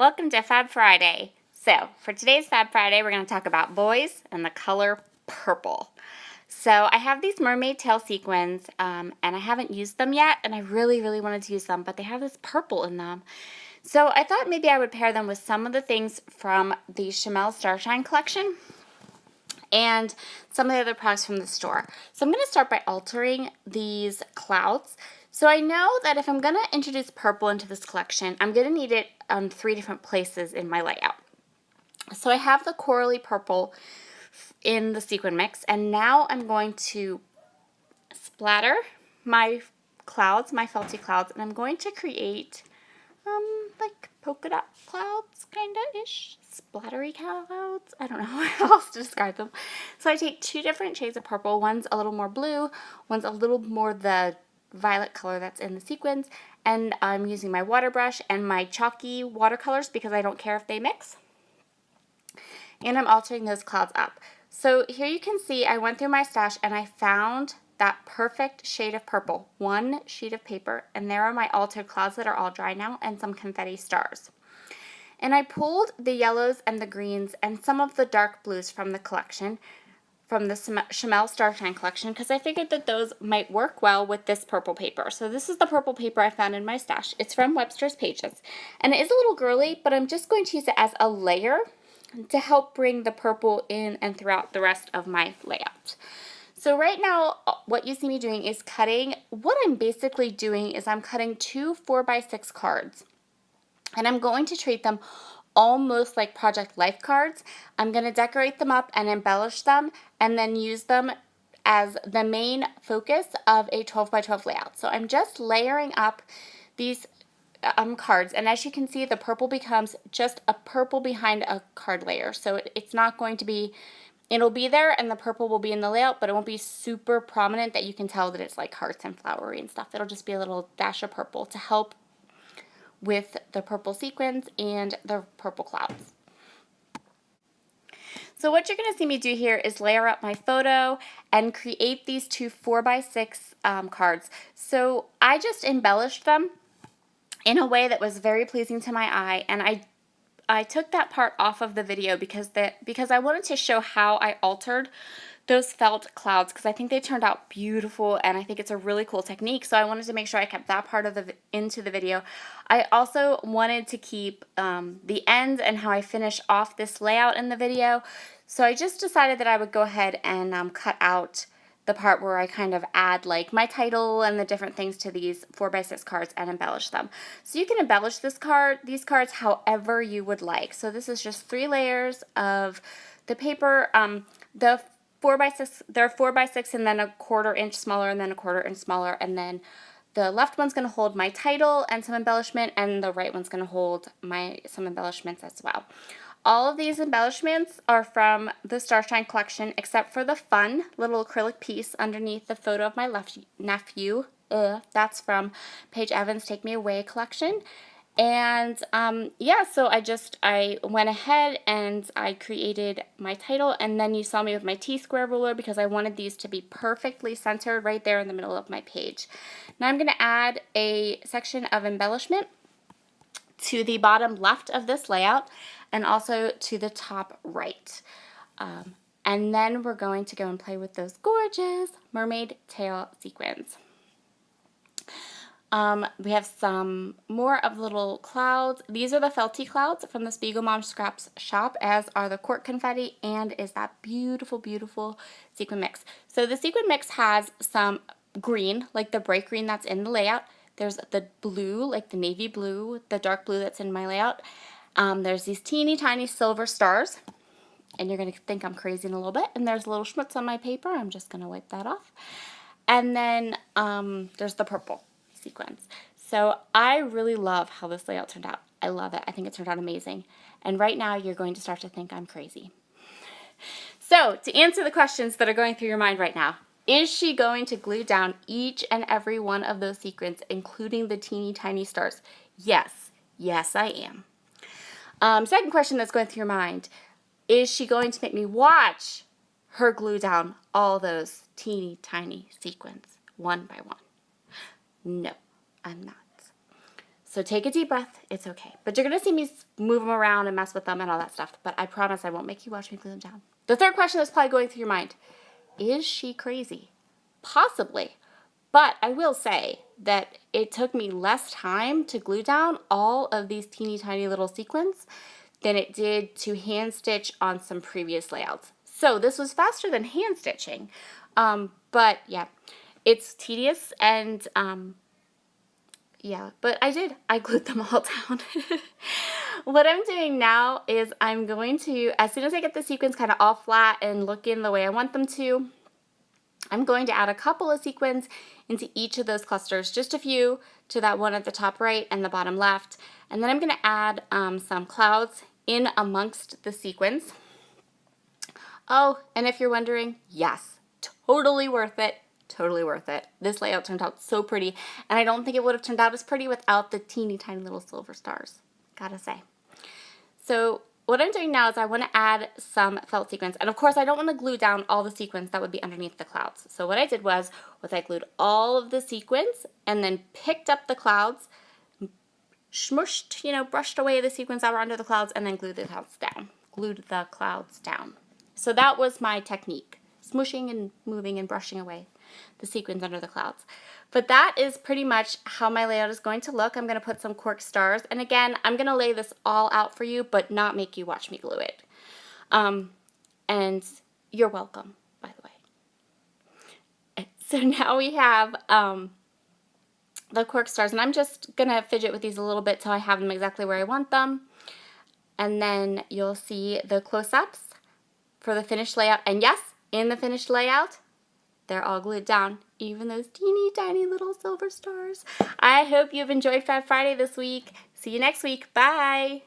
Welcome to Fab Friday. So, for today's Fab Friday, we're going to talk about boys and the color purple. So, I have these mermaid tail sequins, and I haven't used them yet, and I really wanted to use them, but they have this purple in them. So, I thought maybe I would pair them with some of the things from the Chanel Starshine collection and some of the other products from the store. So I'm going to start by altering these clouds. So I know that if I'm going to introduce purple into this collection, I'm going to need it on 3 different places in my layout. So I have the corally purple in the sequin mix, and now I'm going to splatter my clouds, my felty clouds, and I'm going to create like polka dot clouds, kinda-ish, splattery clouds. I don't know how else to describe them. So I take 2 different shades of purple. One's a little more blue, one's a little more the violet color that's in the sequins, and I'm using my water brush and my chalky watercolors because I don't care if they mix. And I'm altering those clouds up. So here you can see I went through my stash and I found that perfect shade of purple, 1 sheet of paper, and there are my altered clouds that are all dry now and some confetti stars. And I pulled the yellows and the greens and some of the dark blues from the collection, from the Chanel Starshine collection, because I figured that those might work well with this purple paper. So this is the purple paper I found in my stash. It's from Webster's Pages, and it is a little girly, but I'm just going to use it as a layer to help bring the purple in and throughout the rest of my layout. So right now, what you see me doing is cutting. What I'm basically doing is I'm cutting 2 4x6 cards, and I'm going to treat them almost like Project Life cards. I'm going to decorate them up and embellish them, and then use them as the main focus of a 12x12 layout. So I'm just layering up these cards, and as you can see, the purple becomes just a purple behind a card layer. So it's not going to be, it'll be there and the purple will be in the layout, but it won't be super prominent that you can tell that it's like hearts and flowery and stuff. It'll just be a little dash of purple to help with the purple sequins and the purple clouds. So what you're going to see me do here is layer up my photo and create these 2 4x6 cards. So I just embellished them in a way that was very pleasing to my eye, and I took that part off of the video because I wanted to show how I altered those felt clouds, because I think they turned out beautiful and I think it's a really cool technique. So I wanted to make sure I kept that part of into the video. I also wanted to keep the ends and how I finish off this layout in the video. So I just decided that I would go ahead and cut out the part where I kind of add like my title and the different things to these 4x6 cards and embellish them. So you can embellish these cards however you would like. So this is just 3 layers of the paper. The 4x6, they're 4x6 and then a 1/4 inch smaller and then a 1/4 inch smaller, and then the left one's going to hold my title and some embellishment, and the right one's going to hold some embellishments as well. All of these embellishments are from the Starshine collection, except for the fun little acrylic piece underneath the photo of my nephew. That's from Paige Evans' Take Me Away collection. And yeah, so I went ahead and I created my title, and then you saw me with my T-square ruler because I wanted these to be perfectly centered right there in the middle of my page. Now I'm going to add a section of embellishment to the bottom left of this layout and also to the top right. And then we're going to go and play with those gorgeous mermaid tail sequins. We have some more of little clouds. These are the felty clouds from the Spiegel Mom Scraps shop, as are the cork confetti, and is that beautiful, beautiful sequin mix. So the sequin mix has some green, like the bright green that's in the layout. There's the blue, like the navy blue, the dark blue that's in my layout. There's these teeny tiny silver stars, and you're going to think I'm crazy in a little bit. And there's a little schmutz on my paper. I'm just going to wipe that off. And then there's the purple sequins. So I really love how this layout turned out. I love it. I think it turned out amazing. And right now you're going to start to think I'm crazy. So to answer the questions that are going through your mind right now, is she going to glue down each and every one of those sequins, including the teeny tiny stars? Yes. Yes, I am. Second question that's going through your mind, is she going to make me watch her glue down all those teeny tiny sequins one by one? No, I'm not. So take a deep breath. It's okay. But you're going to see me move them around and mess with them and all that stuff. But I promise I won't make you watch me glue them down. The third question that's probably going through your mind, is she crazy? Possibly. But I will say that it took me less time to glue down all of these teeny tiny little sequins than it did to hand stitch on some previous layouts. So this was faster than hand stitching. But yeah, it's tedious and yeah, but I glued them all down. What I'm doing now is I'm going to, as soon as I get the sequins kind of all flat and looking the way I want them to, I'm going to add a couple of sequins into each of those clusters, just a few to that one at the top right and the bottom left. And then I'm going to add some clouds in amongst the sequins. Oh, and if you're wondering, yes, totally worth it. Totally worth it. This layout turned out so pretty, and I don't think it would have turned out as pretty without the teeny tiny little silver stars, gotta say. So what I'm doing now is I want to add some felt sequins, and of course I don't want to glue down all the sequins that would be underneath the clouds. So what I did was I glued all of the sequins and then picked up the clouds, smushed, brushed away the sequins that were under the clouds, and then glued the clouds down. So that was my technique, smushing and moving and brushing away the sequins under the clouds. But that is pretty much how my layout is going to look. I'm going to put some cork stars, and again, I'm going to lay this all out for you, but not make you watch me glue it. And you're welcome, by the way. So now we have the cork stars, and I'm just going to fidget with these a little bit till I have them exactly where I want them. And then you'll see the close-ups for the finished layout. And yes, in the finished layout, they're all glued down, even those teeny tiny little silver stars. I hope you've enjoyed Fab Friday this week. See you next week. Bye.